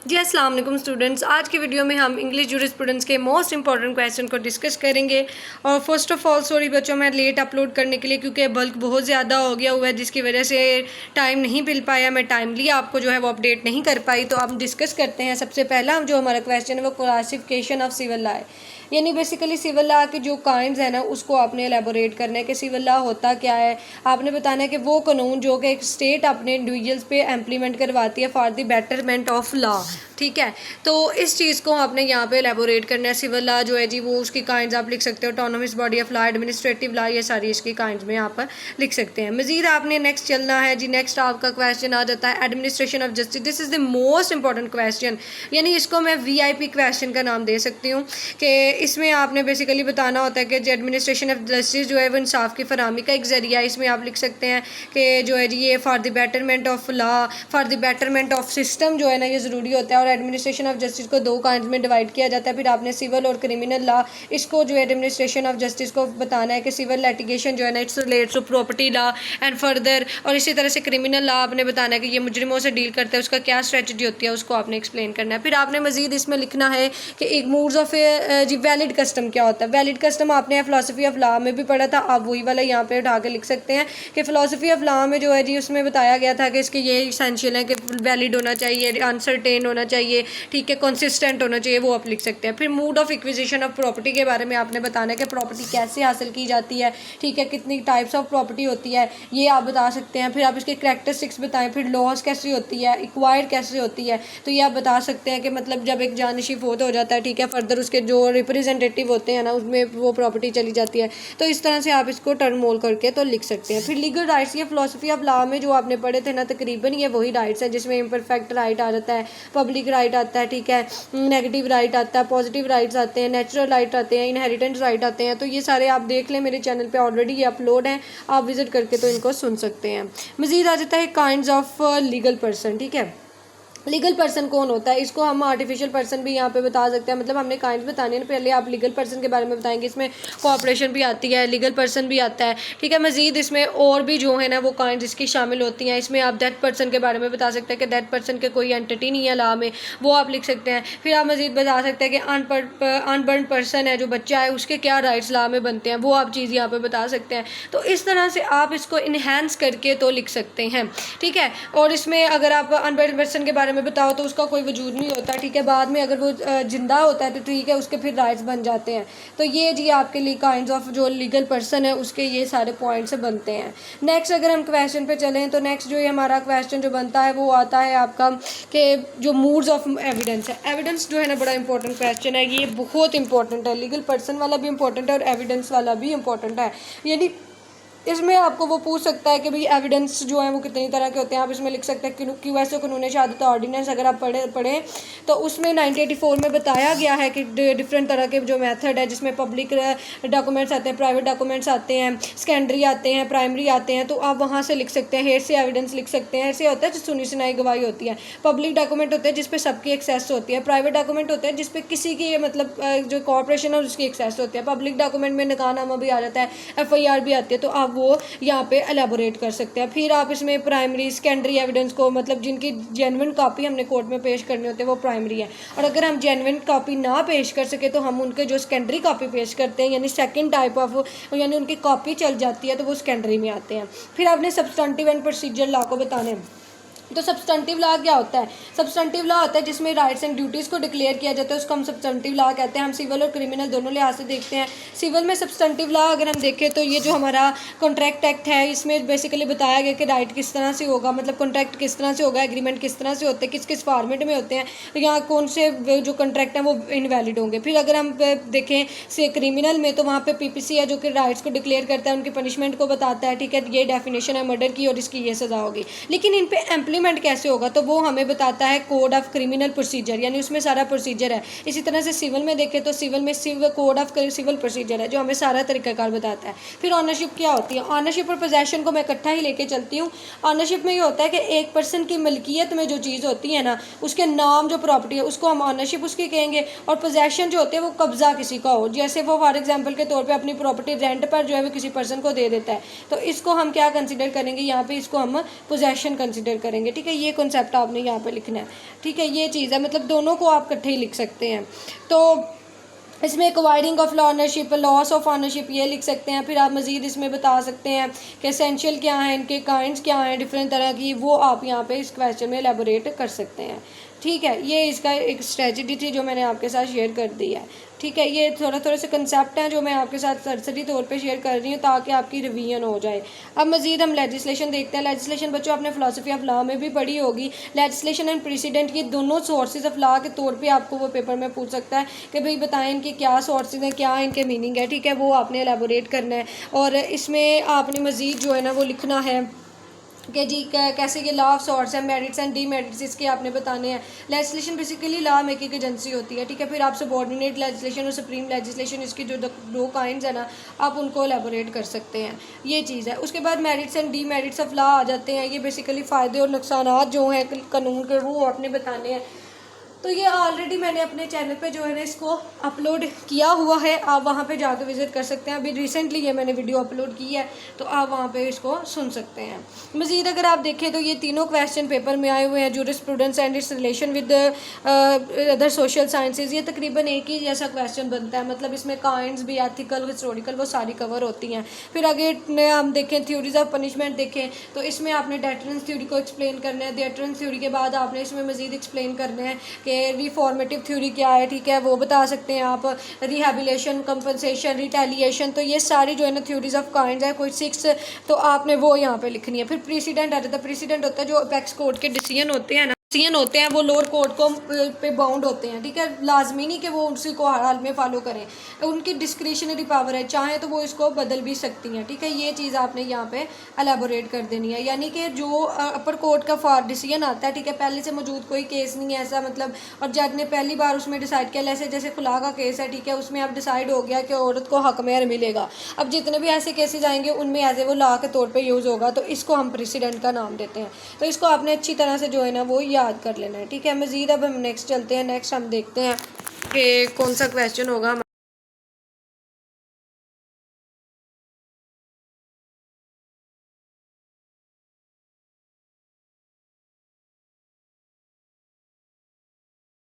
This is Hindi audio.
जी अस्सलाम वालेकुम स्टूडेंट्स। आज की वीडियो में हम इंग्लिश जूरिस्प्रूडेंस के मोस्ट इंपॉर्टेंट क्वेश्चन को डिस्कस करेंगे। और फर्स्ट ऑफ ऑल सॉरी बच्चों, मैं लेट अपलोड करने के लिए, क्योंकि बल्क बहुत ज़्यादा हो गया हुआ है जिसकी वजह से टाइम नहीं मिल पाया, मैं टाइमली आपको जो है वो अपडेट नहीं कर पाई। तो अब डिस्कस करते हैं। सबसे पहला जो हमारा क्वेश्चन है वो क्लासिफिकेशन ऑफ सिविल लॉ है, यानी बेसिकली सिविल लॉ के जो काइंड्स हैं ना उसको आपने एलेबोरेट करना है कि सिविल लॉ होता क्या है। आपने बताना है कि वो कानून जो कि एक स्टेट अपने इंडिविजुअल्स पे इम्प्लीमेंट करवाती है for the betterment of law. ठीक है, तो इस चीज़ को आपने यहाँ पे एलेबोरेट करना है। सिविल लॉ जो है जी वो उसकी काइंड्स आप लिख सकते हो, autonomous body of law, administrative law, ये सारी इसकी काइंड्स में आप लिख सकते हैं। मजीद आपने नेक्स्ट चलना है जी। नेक्स्ट आपका क्वेश्चन आ जाता है administration of justice. This is the most important question, यानी इसको मैं VIP क्वेश्चन का नाम दे सकती हूँ कि इसमें आपने बेसिकली बताना होता है कि एडमिनिस्ट्रेशन ऑफ जस्टिस जो है वो इंसाफ की फरहमी का एक ज़रिया है। इसमें आप लिख सकते हैं कि जो है जी ये for the betterment of law, for the betterment of system जो है ना ये ज़रूरी होता है। और एडमिनिस्ट्रेशन ऑफ जस्टिस को दो काइंड में डिवाइड किया जाता है। फिर आपने सिविल और क्रिमिनल लॉ, इसको जो है एडमिनिस्ट्रेशन ऑफ जस्टिस को बताना है कि सिविल लिटिगेशन जो है ना it's relates to property law and further. और इसी तरह से क्रिमिनल लॉ आपने बताना है कि ये मुजरिमों से डील करता है, उसका क्या स्ट्रेटजी होती है उसको आपने एक्सप्लेन करना है। फिर आपने मजीद इसमें लिखना है कि एक मूड्स ऑफ जी वैलिड कस्टम क्या होता है। वैलिड कस्टम आपने फिलॉसफी ऑफ लॉ में भी पढ़ा था, आप वही वाला यहाँ पे उठा के लिख सकते हैं कि फिलॉसफी ऑफ लॉ में जो है जी उसमें बताया गया था कि इसके ये इसेंशियल है कि वैलिड होना चाहिए, अनसर्टेन होना चाहिए, ठीक है, कंसिस्टेंट होना चाहिए, वो आप लिख सकते हैं। फिर mood off acquisition of property के बारे में आपने बताना है कि प्रॉपर्टी कैसे हासिल की जाती है, ठीक है, कितनी टाइप्स ऑफ प्रॉपर्टी होती है ये आप बता सकते हैं। फिर आप इसके करैक्टरिस्टिक्स बताएं, फिर लॉस कैसे होती है, एक्वायर्ड कैसे होती है, तो ये आप बता सकते हैं कि मतलब जब एक जानशी फोत हो जाता है, ठीक है, फर्दर उसके जो रिप्रेजेंटेटिव होते हैं ना उसमें वो प्रॉपर्टी चली जाती है। तो इस तरह से आप इसको टर्म मोल करके तो लिख सकते हैं। फिर लीगल राइट्स, ये फिलॉसफी ऑफ लॉ में जो आपने पढ़े थे ना तकरीबन ये वही राइट्स है जिसमें इम्परफेक्ट राइट आ जाता है, पब्लिक राइट आता है, ठीक है, नेगेटिव राइट आता है, पॉजिटिव राइट्स आते हैं, नेचुरल राइट आते हैं, इनहेरिटेंस राइट आते हैं। तो ये सारे आप देख लें, मेरे चैनल पे ऑलरेडी ये अपलोड हैं, आप विजिट करके तो इनको सुन सकते हैं। मजीद आ जाता है काइंड्स ऑफ लीगल पर्सन। ठीक है, लीगल पर्सन कौन होता है, इसको हम आर्टिफिशियल पर्सन भी यहाँ पे बता सकते हैं। मतलब हमने काइंड्स बताने हैं, पहले आप लीगल पर्सन के बारे में बताएंगे। इसमें कोऑपरेशन भी आती है, लीगल पर्सन भी आता है, ठीक है। मजीद इसमें और भी जो है ना वो काइंड्स इसकी शामिल होती हैं। इसमें आप डेथ पर्सन के बारे में बता सकते हैं कि डेथ पर्सन के कोई एंटिटी नहीं है लॉ में, वो आप लिख सकते हैं। फिर आप मजीद बता सकते हैं कि अनबर्न पर्सन है, जो बच्चा है, उसके क्या राइट्स लॉ में बनते हैं, वो आप चीज़ यहाँ पर बता सकते हैं। तो इस तरह से आप इसको इन्हेंस करके तो लिख सकते हैं, ठीक है। और इसमें अगर आप अनबर्न पर्सन के बारे में बताओ तो उसका कोई वजूद नहीं होता, ठीक है, बाद में अगर वो जिंदा होता है तो ठीक है उसके फिर राइट्स बन जाते हैं। तो ये जी आपके लिए काइंड्स ऑफ जो लीगल पर्सन है उसके ये सारे पॉइंट्स बनते हैं। नेक्स्ट अगर हम क्वेश्चन पे चलें तो नेक्स्ट जो ये हमारा क्वेश्चन जो बनता है वो आता है आपका कि जो मूड्स ऑफ एविडेंस है। एविडेंस जो है ना बड़ा इंपॉर्टेंट क्वेश्चन है, ये बहुत इंपॉर्टेंट है। लीगल पर्सन वाला भी इंपॉर्टेंट है और एविडेंस वाला भी इंपॉर्टेंट है। यानी इसमें आपको वो पूछ सकता है कि भाई एविडेंस जो है वो कितनी तरह के होते हैं। आप इसमें लिख सकते हैं QS कानून शहादत ऑर्डिनेंस, अगर आप पढ़ें तो उसमें 1984 में बताया गया है कि डिफरेंट तरह के जो मेथड है जिसमें पब्लिक डॉक्यूमेंट्स आते हैं, प्राइवेट डॉक्यूमेंट्स आते हैं, सेकेंडरी आते हैं, प्राइमरी आते हैं। तो आप वहाँ से लिख सकते हैं, हेयर से एविडेंस लिख सकते हैं। ऐसे होता है जो सुनी सुनाई गवाही होती है। पब्लिक डॉक्यूमेंट होते हैं जिसपे सबकी एक्सेस होती है, प्राइवेट डॉक्यूमेंट होते हैं जिसपे किसी की मतलब जो कॉर्पोरेशन है उसकी एक्सेस होती है। पब्लिक डॉक्यूमेंट में निकाहनामा भी आ जाता है, FIR भी आती है, तो आप वो यहाँ पे एलेबोरेट कर सकते हैं। फिर आप इसमें प्राइमरी सेकेंडरी एविडेंस को, मतलब जिनकी जेन्युइन कॉपी हमने कोर्ट में पेश करनी होती है वो प्राइमरी है। और अगर हम जेन्युइन कॉपी ना पेश कर सके तो हम उनके जो सेकेंडरी कॉपी पेश करते हैं, यानी सेकंड टाइप ऑफ, यानी उनकी कॉपी चल जाती है तो वो सेकेंडरी में आते हैं। फिर आपने सब्सटेंटिव एंड प्रोसीजर लॉ को बताने। तो सब्सटेंटिव लॉ क्या होता है? सब्सटेंटिव लॉ होता है जिसमें राइट्स एंड ड्यूटीज़ को डिक्लेयर किया जाता है, उसको हम सब्सटेंटिव लॉ कहते हैं। हम सिविल और क्रिमिनल दोनों लिहाज से देखते हैं। सिविल में सब्सटेंटिव लॉ अगर हम देखें तो ये जो हमारा कॉन्ट्रैक्ट एक्ट है इसमें बेसिकली बताया गया कि राइट किस तरह से होगा, मतलब कॉन्ट्रैक्ट किस तरह से होगा, एग्रीमेंट किस तरह से होते हैं, किस किस फॉर्मेट में होते हैं, यहाँ कौन से जो कॉन्ट्रैक्ट हैं वो इनवैलिड होंगे। फिर अगर हम देखें से क्रिमिनल में तो वहाँ पर PPC है जो कि राइट्स को डिक्लेयर करता है, उनकी पनिशमेंट को बताता है, ठीक है, ये डेफिनेशन है मर्डर की और इसकी ये सज़ा होगी। लेकिन इन पर इम्प्लीमेंट कैसे होगा तो वो हमें बताता है कोड ऑफ क्रिमिनल प्रोसीजर, यानी उसमें सारा प्रोसीजर है। इसी तरह से सिविल में देखें तो सिविल में कोड ऑफ सिविल प्रोसीजर है जो हमें सारा तरीकाकार बताता है। फिर ऑनरशिप क्या होती है? ऑनरशिप और पोजेशन को मैं इकट्ठा ही लेके चलती हूँ। ऑनरशिप में ये होता है कि एक पर्सन की मलकियत में जो चीज़ होती है ना उसके नाम जो प्रॉपर्टी है उसको हम ऑनरशिप उसकी कहेंगे। और पोजेशन जो होते हैं वो कब्जा किसी का हो, जैसे वो फॉर एग्जाम्पल के तौर पर अपनी प्रॉपर्टी रेंट पर जो है वो किसी पर्सन को दे देता है, तो इसको हम क्या कंसिडर करेंगे यहाँ पे, इसको हम पोजेशन कंसिडर करेंगे, ठीक है, ये कॉन्सेप्ट आपने यहाँ पे लिखना है, ठीक है, ये चीज़ है, मतलब दोनों को आप इकट्ठे ही लिख सकते हैं। तो इसमें acquiring of ownership, loss of ownership ये लिख सकते हैं। फिर आप मज़ीद इसमें बता सकते हैं कि एसेंशियल क्या हैं, इनके काइंड्स क्या हैं डिफरेंट तरह की, वो आप यहाँ पे इस क्वेश्चन में एलेबोरेट कर सकते हैं, ठीक है। ये इसका एक स्ट्रेटजी थी जो मैंने आपके साथ शेयर कर दी है, ठीक है। ये थोड़े से कंसेप्ट हैं जो मैं आपके साथ सरसरी तौर पे शेयर कर रही हूँ ताकि आपकी रिवीजन हो जाए। अब मज़ीद हम लेजिस्लेशन देखते हैं। लेजिस्लेशन बच्चों आपने फ़िलासफ़ी ऑफ लॉ में भी पढ़ी होगी। लेजिस्लेशन एंड प्रेसिडेंट, ये दोनों सोर्सेज ऑफ लॉ के तौर पे आपको वो पेपर में पूछ सकता है कि भाई बताएं इनके क्या सोर्सेज हैं, क्या इनके मीनिंग है, ठीक है, वो आपने एलेबोरेट करना है। और इसमें आपने मज़ीद जो है ना वो लिखना है कि जी कैसे ये लॉ ऑफ सॉर्ट्स है, मेरिट्स एंड डीमेरिट्स इसके आपने बताने हैं। Legislation basically law making agency होती है, ठीक है। फिर आप सबॉर्डिनेट लेजिस्लेशन और सुप्रीम लेजिस्लेशन, इसकी जो दो काइंड्स है ना, आप उनको एलेबोरेट कर सकते हैं, ये चीज़ है। उसके बाद merits and demerits of law आ जाते हैं। ये बेसिकली फ़ायदे और नुकसानात जो हैं कानून के, वो आपने बताने हैं। तो ये ऑलरेडी मैंने अपने चैनल पे जो है ना इसको अपलोड किया हुआ है, आप वहाँ पे जाकर विज़िट कर सकते हैं। अभी रिसेंटली ये मैंने वीडियो अपलोड की है, तो आप वहाँ पे इसको सुन सकते हैं। मज़ीद अगर आप देखें तो ये तीनों क्वेश्चन पेपर में आए हुए हैं, jurisprudence and it's relation with other social sciences. ये तकरीबन एक ही जैसा क्वेश्चन बनता है, मतलब इसमें काइंड्स भी, एथिकल, हिस्टोरिकल, वो सारी कवर होती हैं। फिर आगे हम देखें थ्योरीज ऑफ पनिशमेंट देखें तो इसमें आपने डेटरेंस थ्योरी को एक्सप्लेन करना है। डेटरेंस थ्योरी के बाद आपने इसमें मज़ीद एक्सप्लेन करना है कि रिफॉर्मेटिव थ्योरी क्या है, ठीक है, वो बता सकते हैं आप। रिहेबिलिटेशन, कंपनसेशन, रिटेलिएशन, तो ये सारी जो है ना थ्योरीज ऑफ काइंड्स है, कोई 6, तो आपने वो यहाँ पे लिखनी है। फिर प्रेसिडेंट आ जाता है। प्रेसिडेंट होता है जो अपेक्स कोर्ट के डिसीजन होते हैं ना, डिसीजन होते हैं वो लोअर कोर्ट को पे बाउंड होते हैं, ठीक है। लाजमी नहीं कि वो उसी को हर हाल में फॉलो करें, उनकी डिस्क्रिशनरी पावर है, चाहे तो वो इसको बदल भी सकती हैं, ठीक है। ये चीज़ आपने यहाँ पे एलेबोरेट कर देनी है। यानी कि जो अपर कोर्ट का डिसीजन आता है, ठीक है, पहले से मौजूद कोई केस नहीं है ऐसा, मतलब, और जज ने पहली बार उसमें डिसाइड किया, जैसे खुला का केस है, ठीक है, उसमें अब डिसाइड हो गया कि औरत को हक मेहर मिलेगा। अब जितने भी ऐसे केसेज आएंगे उनमें एज ए वो लॉ के तौर पे यूज़ होगा, तो इसको हम प्रेसिडेंट का नाम देते हैं। तो इसको आपने अच्छी तरह से जो है ना वो याद कर लेना है, ठीक है। मज़ीद अब हम नेक्स्ट चलते हैं। नेक्स्ट हम देखते हैं कि कौन सा क्वेश्चन होगा।